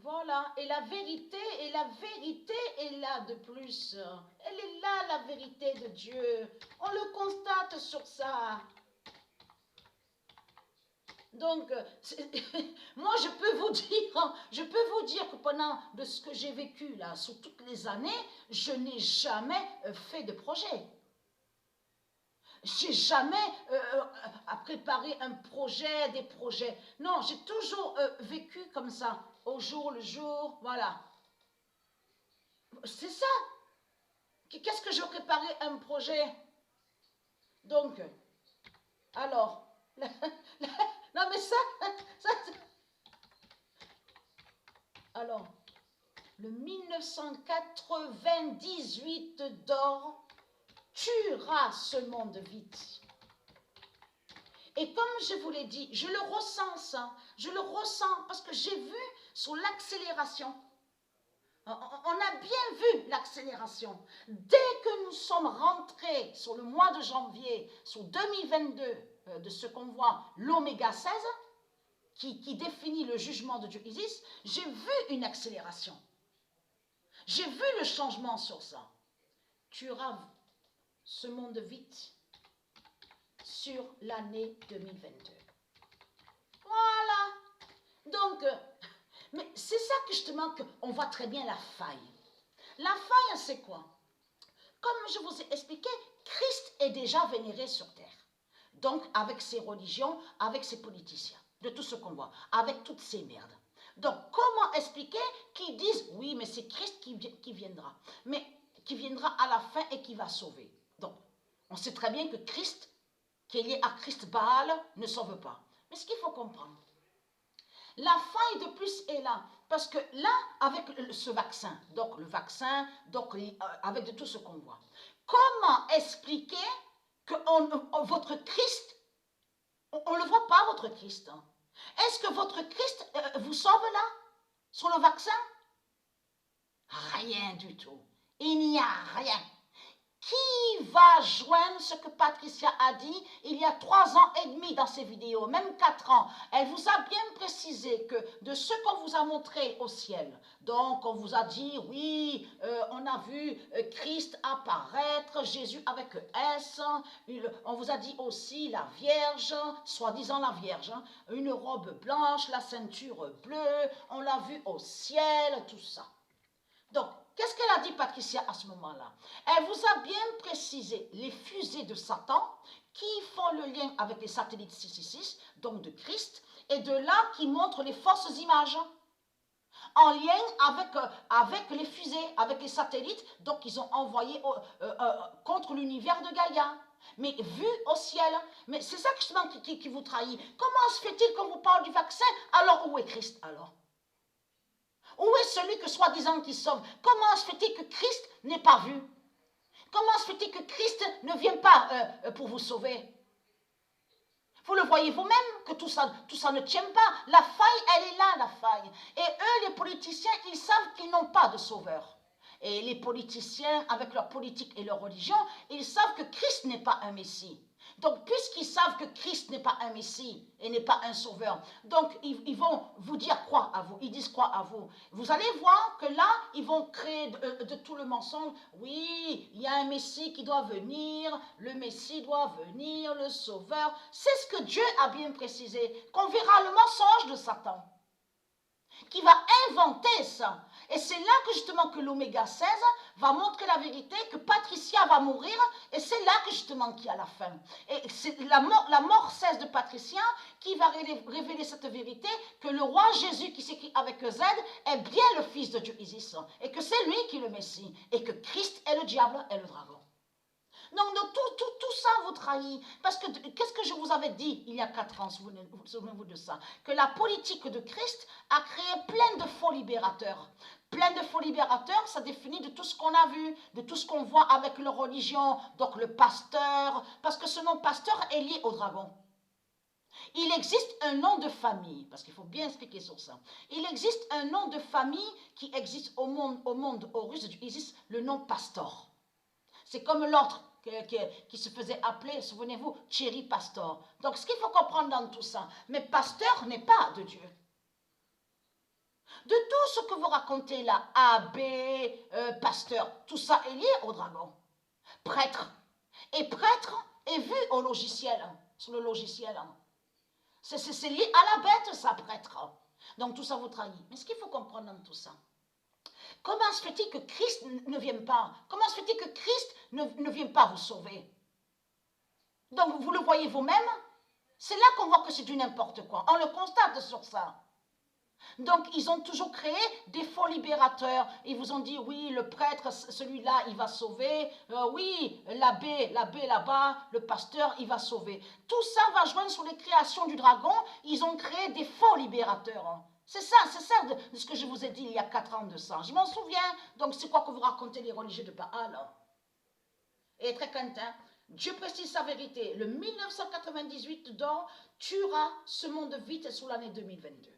Voilà, et la vérité est là de plus. Elle est là, la vérité de Dieu. On le constate sur ça. Donc, moi, je peux vous dire que pendant de ce que j'ai vécu là, sur toutes les années, je n'ai jamais fait de projet. J'ai jamais préparé un projet, des projets. Non, j'ai toujours vécu comme ça, au jour le jour, voilà. C'est ça. Qu'est-ce que je préparais un projet? Donc, alors, non mais ça alors, le 1998 d'or tuera ce monde vite. Et comme je vous l'ai dit, je le ressens ça, je le ressens parce que j'ai vu sur l'accélération. On a bien vu l'accélération. Dès que nous sommes rentrés sur le mois de janvier, sur 2022, de ce qu'on voit, l'oméga 16, qui définit le jugement de Dieu Isis, j'ai vu une accélération. J'ai vu le changement sur ça. Tu auras ce monde vite sur l'année 2022. Voilà. Donc, mais c'est ça que justement qu'on voit très bien la faille. La faille, c'est quoi? Comme je vous ai expliqué, Christ est déjà vénéré sur terre. Donc, avec ses religions, avec ses politiciens, de tout ce qu'on voit, avec toutes ces merdes. Donc, comment expliquer qu'ils disent, oui, mais c'est Christ qui viendra, mais qui viendra à la fin et qui va sauver. Donc, on sait très bien que Christ, qui est lié à Christ Baal, ne sauve pas. Mais ce qu'il faut comprendre, la faille de plus est là, parce que là, avec ce vaccin, donc le vaccin, donc avec de tout ce qu'on voit, comment expliquer que votre Christ, on ne le voit pas, votre Christ. Hein. Est-ce que votre Christ vous sauve là, sur le vaccin? Rien du tout. Il n'y a rien. Qui va joindre ce que Patricia a dit il y a 3 ans et demi dans ses vidéos, même 4 ans? Elle vous a bien précisé que de ce qu'on vous a montré au ciel, donc on vous a dit, oui, on a vu Christ apparaître, Jésus avec S, on vous a dit aussi la Vierge, soi-disant la Vierge, hein, une robe blanche, la ceinture bleue, on l'a vu au ciel, tout ça. Donc, qu'est-ce qu'elle a dit, Patricia, à ce moment-là? Elle vous a bien précisé les fusées de Satan qui font le lien avec les satellites 666, donc de Christ, et de là qui montrent les fausses images en lien avec les fusées, avec les satellites, donc ils ont envoyé contre l'univers de Gaïa. Mais vu au ciel, mais c'est ça justement qui vous trahit. Comment se fait-il qu'on vous parle du vaccin? Alors où est Christ alors? Où est celui que soi-disant qui sauve? Comment se fait-il que Christ n'est pas vu? Comment se fait-il que Christ ne vient pas pour vous sauver? Vous le voyez vous-même que tout ça ne tient pas. La faille, elle est là, la faille. Et eux, les politiciens, ils savent qu'ils n'ont pas de sauveur. Et les politiciens, avec leur politique et leur religion, ils savent que Christ n'est pas un Messie. Donc, puisqu'ils savent que Christ n'est pas un Messie et n'est pas un sauveur, donc ils vont vous dire croire à vous, ils disent croire à vous. Vous allez voir que là, ils vont créer de tout le mensonge. Oui, il y a un Messie qui doit venir, le Messie doit venir, le sauveur. C'est ce que Dieu a bien précisé, qu'on verra le mensonge de Satan, qui va inventer ça. Et c'est là que justement que l'oméga 16 va montrer la vérité, que Patricia va mourir, et c'est là que justement qu'il y a la fin. Et c'est la mort 16 de Patricia qui va révéler cette vérité, que le roi Jésus qui s'écrit avec Z est bien le fils de Dieu Isis, et que c'est lui qui est le Messie, et que Christ est le diable et le dragon. Donc tout ça vous trahit. Parce que qu'est-ce que je vous avais dit il y a 4 ans, souvenez-vous de ça? Que la politique de Christ a créé plein de faux libérateurs. Plein de faux libérateurs, ça définit de tout ce qu'on a vu, de tout ce qu'on voit avec leur religion, donc le pasteur, parce que ce nom pasteur est lié au dragon. Il existe un nom de famille, parce qu'il faut bien expliquer sur ça. Il existe un nom de famille qui existe au monde au russe, il existe le nom pastor. C'est comme l'autre qui se faisait appeler, souvenez-vous, Thierry Pastor. Donc, ce qu'il faut comprendre dans tout ça, mais pasteur n'est pas de Dieu. De tout ce que vous racontez là, abbé, pasteur, tout ça est lié au dragon. Prêtre. Et prêtre est vu au logiciel, sur le logiciel. C'est lié à la bête, ça, prêtre. Donc tout ça vous trahit. Mais ce qu'il faut comprendre dans tout ça, comment se fait-il que Christ ne vienne pas? Comment se fait-il que Christ ne vienne pas vous sauver? Donc vous le voyez vous-même, c'est là qu'on voit que c'est du n'importe quoi. On le constate sur ça. Donc ils ont toujours créé des faux libérateurs. Ils vous ont dit oui, le prêtre, celui-là, il va sauver. Oui, l'abbé là-bas, le pasteur, il va sauver. Tout ça va joindre sur les créations du dragon. Ils ont créé des faux libérateurs. C'est ça de ce que je vous ai dit il y a 4 ans de ça. Je m'en souviens. Donc c'est quoi que vous racontez les religieux de Baal? Et très quentin, Dieu précise sa vérité. Le 1998 d'or tuera ce monde vite sur l'année 2022.